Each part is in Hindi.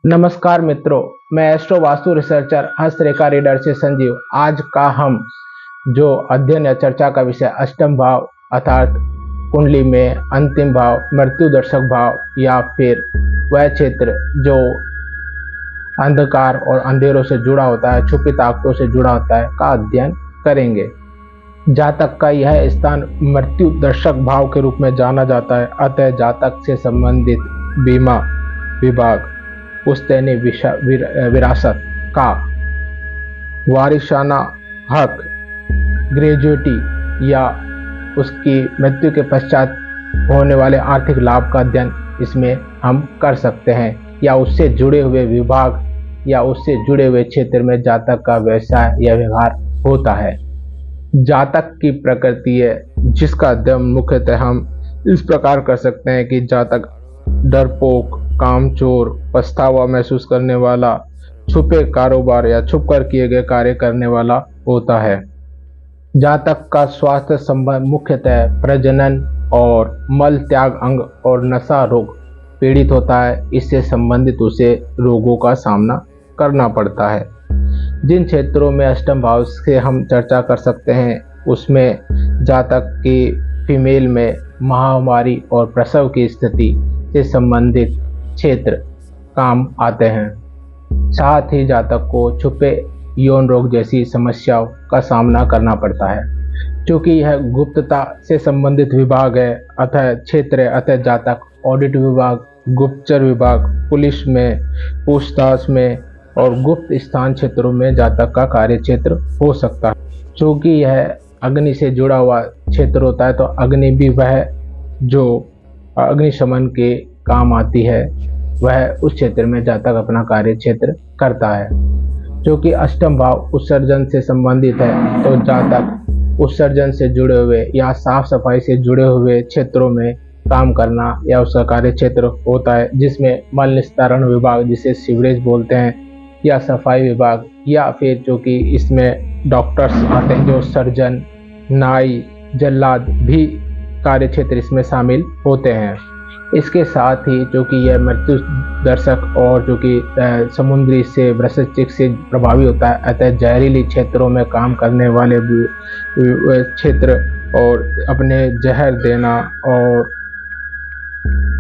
नमस्कार मित्रों, मैं एस्ट्रो वास्तु रिसर्चर हस्तरेखा रीडर से संजीव। आज का हम जो अध्ययन या चर्चा का विषय अष्टम भाव अर्थात कुंडली में अंतिम भाव, मृत्यु दर्शक भाव या फिर वह क्षेत्र जो अंधकार और अंधेरों से जुड़ा होता है, छुपी ताकतों से जुड़ा होता है का अध्ययन करेंगे। जातक का यह स्थान मृत्यु दर्शक भाव के रूप में जाना जाता है। अतः जातक से संबंधित बीमा विभाग, पुश्तैनी विरासत का वारिसाना हक, ग्रेजुएटी या उसकी मृत्यु के पश्चात होने वाले आर्थिक लाभ का अध्ययन इसमें हम कर सकते हैं, या उससे जुड़े हुए विभाग या उससे जुड़े हुए क्षेत्र में जातक का व्यवसाय या व्यवहार होता है। जातक की प्रकृति है जिसका अध्ययन मुख्यतः हम इस प्रकार कर सकते हैं कि जातक डरपोक, कामचोर, पछतावा महसूस करने वाला, छुपे कारोबार या छुपकर किए गए कार्य करने वाला होता है। जातक का स्वास्थ्य संबंध मुख्यतः प्रजनन और मल त्याग अंग और नशा रोग पीड़ित होता है। इससे संबंधित उसे रोगों का सामना करना पड़ता है। जिन क्षेत्रों में अष्टम भाव से हम चर्चा कर सकते हैं उसमें जातक की फीमेल में महामारी और प्रसव की स्थिति से संबंधित क्षेत्र काम आते हैं। साथ ही जातक को छुपे यौन रोग जैसी समस्याओं का सामना करना पड़ता है। क्योंकि यह गुप्तता से संबंधित विभाग है, अतः क्षेत्र है, अतः जातक ऑडिट विभाग, गुप्तचर विभाग, पुलिस में, पूछताछ में और गुप्त स्थान क्षेत्रों में जातक का कार्य क्षेत्र हो सकता है। क्योंकि यह अग्नि से जुड़ा हुआ क्षेत्र होता है, तो अग्नि भी वह जो अग्निशमन के काम आती है वह उस क्षेत्र में जातक अपना कार्य क्षेत्र करता है। क्योंकि अष्टम भाव उत्सर्जन से संबंधित है, तो जातक उत्सर्जन से जुड़े हुए या साफ सफाई से जुड़े हुए क्षेत्रों में काम करना या उसका कार्य क्षेत्र होता है, जिसमें मल निस्तारण विभाग जिसे सीवरेज बोलते हैं, या सफाई विभाग, या फिर जो कि इसमें डॉक्टर्स आते हैं जो सर्जन, नाई, जल्लाद भी कार्य क्षेत्र इसमें शामिल होते हैं। इसके साथ ही जो कि यह मृत्यु दर्शक और जो कि समुद्री से वृश्चिक से प्रभावी होता है, अतः जहरीली क्षेत्रों में काम करने वाले क्षेत्र और अपने जहर देना और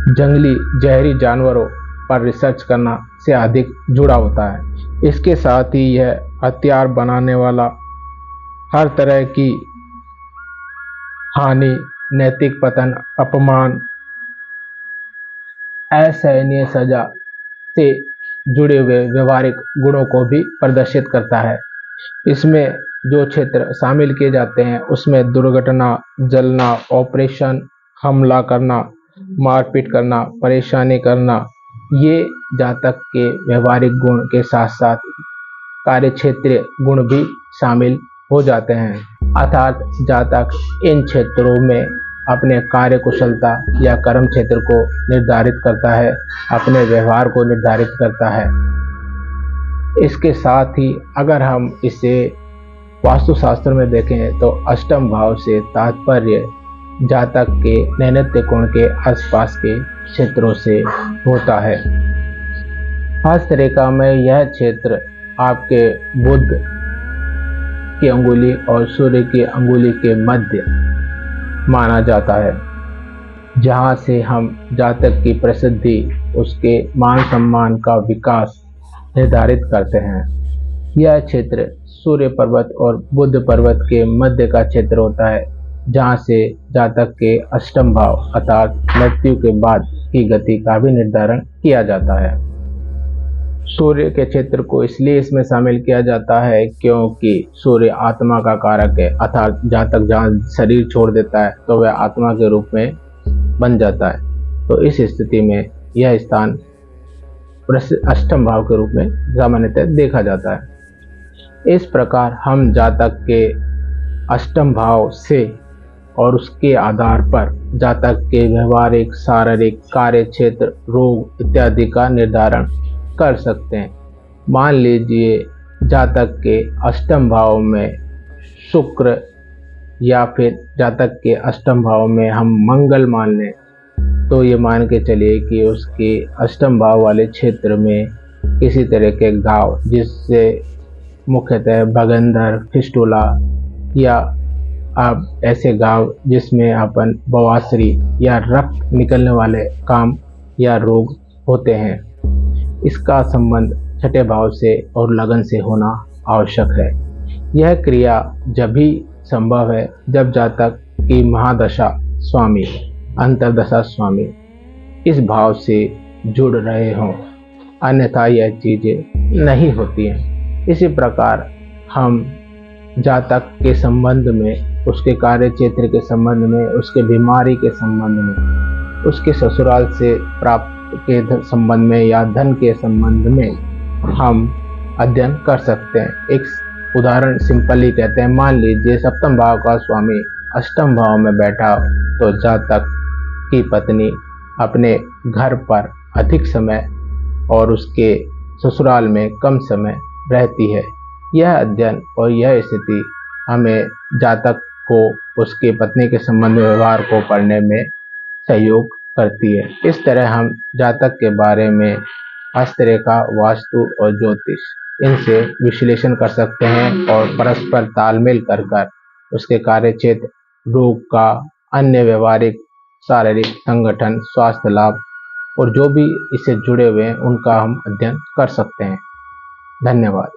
जंगली जहरी जानवरों पर रिसर्च करना से अधिक जुड़ा होता है। इसके साथ ही यह हथियार बनाने वाला, हर तरह की हानि, नैतिक पतन, अपमान, असहनीय सजा से जुड़े हुए व्यवहारिक गुणों को भी प्रदर्शित करता है। इसमें जो क्षेत्र शामिल किए जाते हैं उसमें दुर्घटना, जलना, ऑपरेशन, हमला करना, मारपीट करना, परेशानी करना, ये जातक के व्यवहारिक गुण के साथ साथ कार्य क्षेत्रीय गुण भी शामिल हो जाते हैं। अर्थात जातक इन क्षेत्रों में अपने कार्य कुशलता या कर्म क्षेत्र को निर्धारित करता है, अपने व्यवहार को निर्धारित करता है। इसके साथ ही अगर हम इसे वास्तुशास्त्र में देखें तो अष्टम भाव से तात्पर्य जातक के नैऋत्य कोण के आसपास के क्षेत्रों से होता है। हस्तरेखा में यह क्षेत्र आपके बुध की अंगुली और सूर्य की अंगुली के मध्य माना जाता है, जहां से हम जातक की प्रसिद्धि, उसके मान सम्मान का विकास निर्धारित करते हैं। यह क्षेत्र सूर्य पर्वत और बुध पर्वत के मध्य का क्षेत्र होता है, जहां से जातक के अष्टम भाव अर्थात मृत्यु के बाद की गति का भी निर्धारण किया जाता है। सूर्य के क्षेत्र को इसलिए इसमें शामिल किया जाता है क्योंकि सूर्य आत्मा का कारक है, अर्थात जातक जहाँ शरीर छोड़ देता है तो वह आत्मा के रूप में बन जाता है। तो इस स्थिति में यह स्थान अष्टम भाव के रूप में सामान्यतः देखा जाता है। इस प्रकार हम जातक के अष्टम भाव से और उसके आधार पर जातक के व्यवहारिक, शारीरिक, कार्य क्षेत्र, रोग इत्यादि का निर्धारण कर सकते हैं। मान लीजिए जातक के अष्टम भाव में शुक्र या फिर जातक के अष्टम भाव में हम मंगल मान लें, तो ये मान के चलिए कि उसके अष्टम भाव वाले क्षेत्र में किसी तरह के घाव जिससे मुख्यतः भगंदर, फिस्टुला या आप ऐसे घाव जिसमें अपन बवासीर या रक्त निकलने वाले काम या रोग होते हैं, इसका संबंध छठे भाव से और लगन से होना आवश्यक है। यह क्रिया जब भी संभव है जब जातक की महादशा स्वामी, अंतर्दशा स्वामी इस भाव से जुड़ रहे हों, अन्यथा यह चीजें नहीं होती हैं। इसी प्रकार हम जातक के संबंध में, उसके कार्य क्षेत्र के संबंध में, उसके बीमारी के संबंध में, उसके ससुराल से प्राप्त के संबंध में या धन के संबंध में हम अध्ययन कर सकते हैं। एक उदाहरण सिंपली कहते हैं, मान लीजिए सप्तम भाव का स्वामी अष्टम भाव में बैठा तो जातक की पत्नी अपने घर पर अधिक समय और उसके ससुराल में कम समय रहती है। यह अध्ययन और यह स्थिति हमें जातक को उसके पत्नी के संबंध में व्यवहार को पढ़ने में सहयोग करती है। इस तरह हम जातक के बारे में हस्तरेखा, वास्तु और ज्योतिष इनसे विश्लेषण कर सकते हैं और परस्पर तालमेल कर उसके कार्य क्षेत्र, रोग का, अन्य व्यवहारिक, शारीरिक, संगठन, स्वास्थ्य लाभ और जो भी इससे जुड़े हुए हैं उनका हम अध्ययन कर सकते हैं। धन्यवाद।